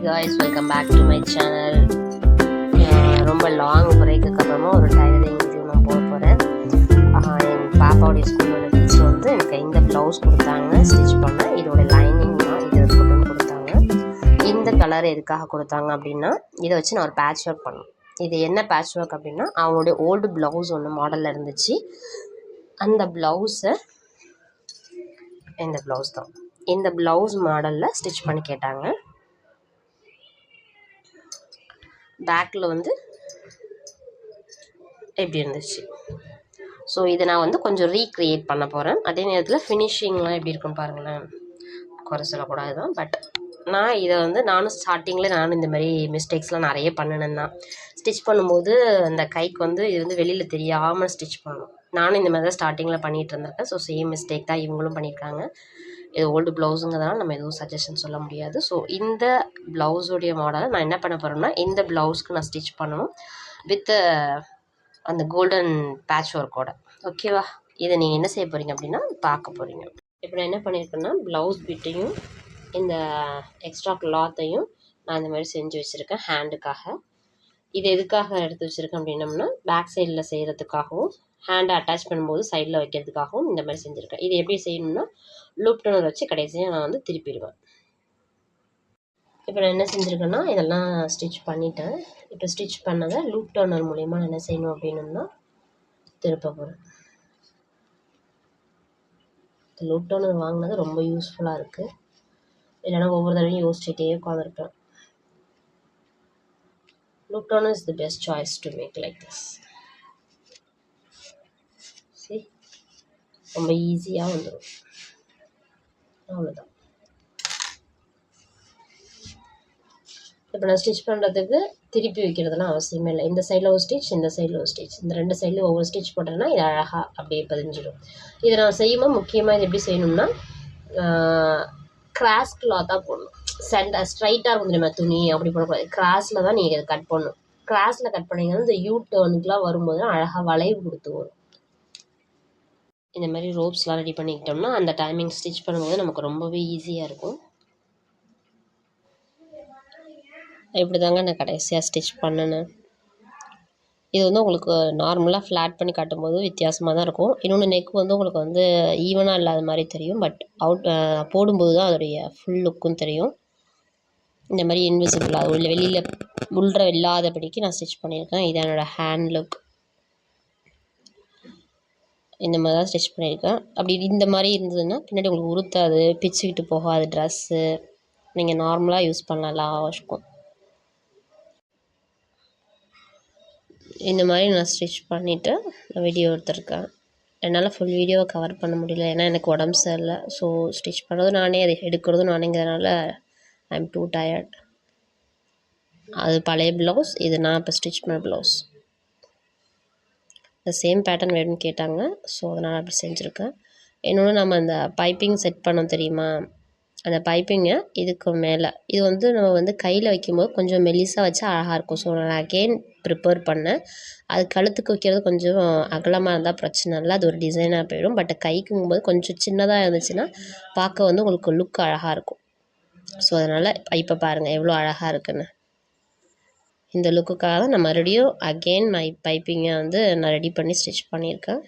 guys, welcome back to my channel. ரொம்ப long பிரேக்குக்கு அப்புறமா ஒரு டைலரிங் வீடியோ நான் போட போகிறேன். என் பாப்பாவுடைய ஸ்கூலோட டீச்சர் வந்து எனக்கு இந்த ப்ளவுஸ் கொடுத்தாங்க ஸ்டிச் பண்ண. இதோட லைனிங்லாம் இது கொண்டு கொடுத்தாங்க. இந்த கலர் எதுக்காக கொடுத்தாங்க அப்படின்னா, இதை வச்சு நான் ஒரு பேட்ச் ஒர்க் பண்ணேன். இது என்ன பேட்ச் ஒர்க் அப்படின்னா, அவங்களுடைய ஓல்டு ப்ளவுஸ் ஒன்று மாடலில் இருந்துச்சு. அந்த ப்ளவுஸை இந்த ப்ளவுஸ் தான் இந்த ப்ளவுஸ் மாடலில் ஸ்டிச் பண்ணி கேட்டாங்க. பேக்கில் வந்து எப்படி இருந்துச்சு. ஸோ இதை நான் வந்து கொஞ்சம் ரீக்ரியேட் பண்ண போகிறேன். அதே நேரத்தில் ஃபினிஷிங்லாம் எப்படி இருக்குன்னு பாருங்களேன். குறை சொல்லக்கூடாது தான். பட் நான் இதை வந்து நானும் இந்த மாதிரி மிஸ்டேக்ஸ்லாம் நிறைய பண்ணினேன் தான். ஸ்டிச் பண்ணும்போது அந்த கைக்கு வந்து இது வந்து வெளியில் தெரியாமல் ஸ்டிச் பண்ணணும். நானும் இந்த மாதிரி தான் ஸ்டார்டிங்கில் பண்ணிகிட்டு இருந்திருக்கேன். ஸோ சேம் மிஸ்டேக் தான் இவங்களும் பண்ணியிருக்காங்க. இது ஓல்டு ப்ளவுஸுங்கிறதுனால நம்ம எதுவும் சஜஷன் சொல்ல முடியாது. ஸோ இந்த ப்ளவுஸுடைய மாடலை நான் என்ன பண்ண போகிறேன்னா, இந்த ப்ளவுஸ்க்கு நான் ஸ்டிச் பண்ணணும் வித் அந்த கோல்டன் பேட்ச் ஒர்க்கோட. ஓகேவா? இதை நீங்கள் என்ன செய்ய போகிறீங்க அப்படின்னா பார்க்க போகிறீங்க. இப்போ நான் என்ன பண்ணியிருக்கேன்னா, ப்ளவுஸ் பிட்டையும் இந்த எக்ஸ்ட்ரா கிளாத்தையும் நான் இந்த மாதிரி செஞ்சு வச்சுருக்கேன் ஹேண்டுக்காக. இது எதுக்காக எடுத்து வச்சுருக்கேன் அப்படின்னம்னா, பேக் சைடில் செய்கிறதுக்காகவும் ஹேண்டை அட்டாச் பண்ணும்போது சைடில் வைக்கிறதுக்காகவும் இந்த மாதிரி செஞ்சுருக்கேன். இது எப்படி செய்யணும்னா, லூப் டர்னர் வச்சு கடைசியாக நான் வந்து திருப்பிடுவேன். இப்போ நான் என்ன செஞ்சுருக்கேன்னா, இதெல்லாம் ஸ்டிச் பண்ணிட்டேன். இப்போ ஸ்டிச் பண்ணதை லூப் டர்னர் மூலயமா நான் என்ன செய்யணும் அப்படின்னா திருப்ப போகிறேன். லூப் டர்னர் வாங்கினது ரொம்ப யூஸ்ஃபுல்லாக இருக்குது. இல்லைனா ஒவ்வொரு தடவையும் யோசிச்சுட்டே உட்காந்துருப்பேன். Loop turner is the best choice to make like this. சரி, ரொம்ப ஈஸியாக வந்துடும். அவ்வளோதான். இப்போ நான் ஸ்டிச் பண்ணுறதுக்கு திருப்பி வைக்கிறதுலாம் அவசியமே இல்லை. இந்த சைடில் ஒரு ஸ்டிச், இந்த சைடில் ஒரு ஸ்டிச், இந்த ரெண்டு சைடில் ஒவ்வொரு ஸ்டிச் போட்டேன்னா இது அழகாக அப்படியே பதிஞ்சிடும். இதை நான் செய்யும்போது முக்கியமாக இது எப்படி செய்யணும்னா, கிராஸ் கிளாத்தாக போடணும். ஸ்ட்ரைட்டாக இருக்கும் தெரியுமா துணி, அப்படி போடக்கூடாது. கிராஸில் தான் நீங்கள் இதை கட் பண்ணணும். கிராஸில் கட் பண்ணிங்கன்னா இந்த யூ டர்னுக்குலாம் வரும்போது அழகாக வளைவு கொடுத்து வரும். இந்த மாதிரி ரோப்ஸ்லாம் ரெடி பண்ணிக்கிட்டோம்னா அந்த டைமிங் ஸ்டிச் பண்ணும்போது நமக்கு ரொம்பவே ஈஸியாக இருக்கும். இப்படி தாங்க நான் கடைசியாக ஸ்டிச் பண்ணினேன். இது வந்து உங்களுக்கு நார்மலாக ஃப்ளாட் பண்ணி காட்டும்போது வித்தியாசமாக தான் இருக்கும். இன்னொன்று நெக் வந்து உங்களுக்கு வந்து ஈவனாக இல்லாத மாதிரி தெரியும். பட் போடும்போது தான் அதோடைய ஃபுல் லுக்கும் தெரியும். இந்த மாதிரி இன்விசிபிளாக வெளியில் இல்லாதபடிக்கு நான் ஸ்டிச் பண்ணியிருக்கேன். இது என்னோடய ஹேண்ட் லுக். இந்த மாதிரி தான் ஸ்டிச் பண்ணியிருக்கேன். அப்படி இந்த மாதிரி இருந்ததுன்னா பின்னாடி உங்களுக்கு உறுத்தாது, பிச்சுக்கிட்டு போகாது ட்ரெஸ்ஸு. நீங்கள் நார்மலாக யூஸ் பண்ணலாம் அவசியம். இந்த மாதிரி நான் ஸ்டிச் பண்ணிவிட்டு வீடியோ எடுத்திருக்கேன். என்னால் ஃபுல் வீடியோவை கவர் பண்ண முடியல, ஏன்னா எனக்கு உடம்பு சரியில்லை. ஸோ ஸ்டிச் பண்ணுறதும் நானே, அதை எடுக்கிறதும் நானேங்கிறதுனால ஐ எம் டூ டயர்ட். அது பழைய ப்ளவுஸ், இது நான் இப்போ ஸ்டிச் பண்ண ப்ளவுஸ். இந்த சேம் பேட்டர்ன் வேணும்னு கேட்டாங்க. ஸோ அதனால் அப்படி செஞ்சுருக்கேன். இன்னொன்று நம்ம அந்த பைப்பிங் செட் பண்ணோம் தெரியுமா, அந்த பைப்பிங்கை இதுக்கு மேலே இது வந்து நம்ம வந்து கையில் வைக்கும்போது கொஞ்சம் மெல்லிசாக வச்சா அழகாக இருக்கும். ஸோ நான் அகெயின் ப்ரிப்பேர் பண்ணேன். அது கழுத்துக்கு வைக்கிறது கொஞ்சம் அகலமாக இருந்தால் பிரச்சனை இல்லை, அது ஒரு டிசைனாக போயிடும். பட் கைக்குங்கும்போது கொஞ்சம் சின்னதாக இருந்துச்சுன்னா பார்க்க வந்து உங்களுக்கு லுக் அழகாக இருக்கும். ஸோ அதனால் இப்போ பாருங்கள் எவ்வளோ அழகாக இருக்குன்னு. இந்த லுக்குக்காக தான் நான் மறுபடியும் அகெயின் பைப்பிங்கை வந்து நான் ரெடி பண்ணி ஸ்டிச் பண்ணியிருக்கேன்.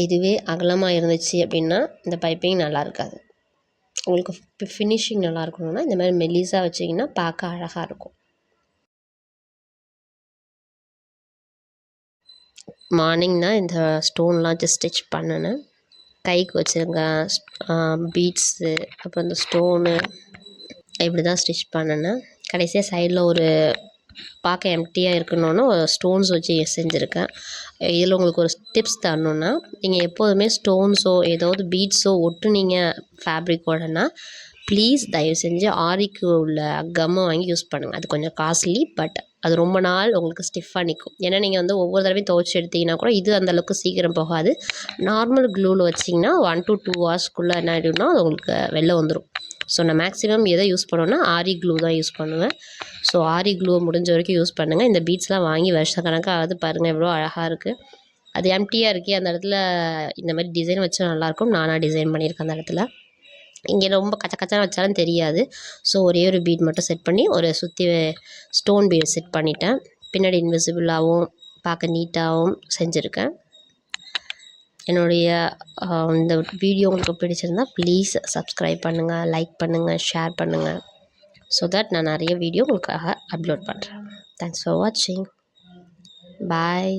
இதுவே அகலமாக இருந்துச்சு அப்படின்னா இந்த பைப்பிங் நல்லா இருக்காது. உங்களுக்கு ஃபினிஷிங் நல்லா இருக்கணும்னா இந்த மாதிரி மெல்லிஸாக வச்சிங்கன்னா பார்க்க அழகாக இருக்கும். மார்னிங் தான் இந்த ஸ்டோன்லாம் ஸ்டிச் பண்ணினேன். கைக்கு வச்சுருங்க பீட்ஸு, அப்புறம் இந்த ஸ்டோனு, இப்படி தான் ஸ்டிச் பண்ணினேன். கடைசியாக சைடில் ஒரு பார்க்க எம்டியாக இருக்கணும்னு ஸ்டோன்ஸ் வச்சு செஞ்சுருக்கேன். இதில் உங்களுக்கு ஒரு டிப்ஸ் தரணுன்னா, நீங்கள் எப்போதுமே ஸ்டோன்ஸோ ஏதாவது பீட்ஸோ ஒட்டுனீங்க ஃபேப்ரிக்கோடனா ப்ளீஸ் தயவு செஞ்சு ஆரிக்கு உள்ள கம்மை வாங்கி யூஸ் பண்ணுங்கள். அது கொஞ்சம் காஸ்ட்லி, பட் அது ரொம்ப நாள் உங்களுக்கு ஸ்டிஃபாக நிற்கும். ஏன்னா நீங்கள் வந்து ஒவ்வொரு தடவையும் துவைச்சி எடுத்திங்கன்னா கூட இது அந்தளவுக்கு சீக்கிரம் போகாது. நார்மல் க்ளூவில் வச்சிங்கன்னா 1 to 2 ஹவர்ஸ்க்குள்ளே என்ன ஆகிடும்னா அது உங்களுக்கு வெளில வந்துடும். ஸோ நான் மேக்ஸிமம் எதை யூஸ் பண்ணுவேன்னா ஆரி க்ளூ தான் யூஸ் பண்ணுவேன். ஸோ ஆரி க்ளூவை முடிஞ்ச வரைக்கும் யூஸ் பண்ணுங்கள். இந்த பீட்ஸ்லாம் வாங்கி வருஷக்கணக்காக ஆகுது பாருங்கள் எவ்வளோ அழகாக இருக்குது. அது எம்டியாக இருக்கே அந்த இடத்துல இந்த மாதிரி டிசைன் வச்சா நல்லாயிருக்கும். நானாக டிசைன் பண்ணியிருக்கேன் அந்த இடத்துல. இங்கே ரொம்ப கச்ச கச்சான வச்சாலும் தெரியாது. ஸோ ஒரே ஒரு பீட் மட்டும் செட் பண்ணி ஒரு சுற்றி ஸ்டோன் பீட் செட் பண்ணிட்டேன். பின்னாடி இன்விசிபிளாகவும் பார்க்க நீட்டாகவும் செஞ்சுருக்கேன். என்னுடைய இந்த வீடியோ உங்களுக்கு பிடிச்சிருந்தால் ப்ளீஸ் சப்ஸ்கிரைப் பண்ணுங்கள், லைக் பண்ணுங்கள், ஷேர் பண்ணுங்கள். ஸோ தட் நான் நிறைய வீடியோ உங்களுக்காக அப்லோட் பண்ணுறேன். தேங்க்ஸ் ஃபார் வாட்சிங். பாய்.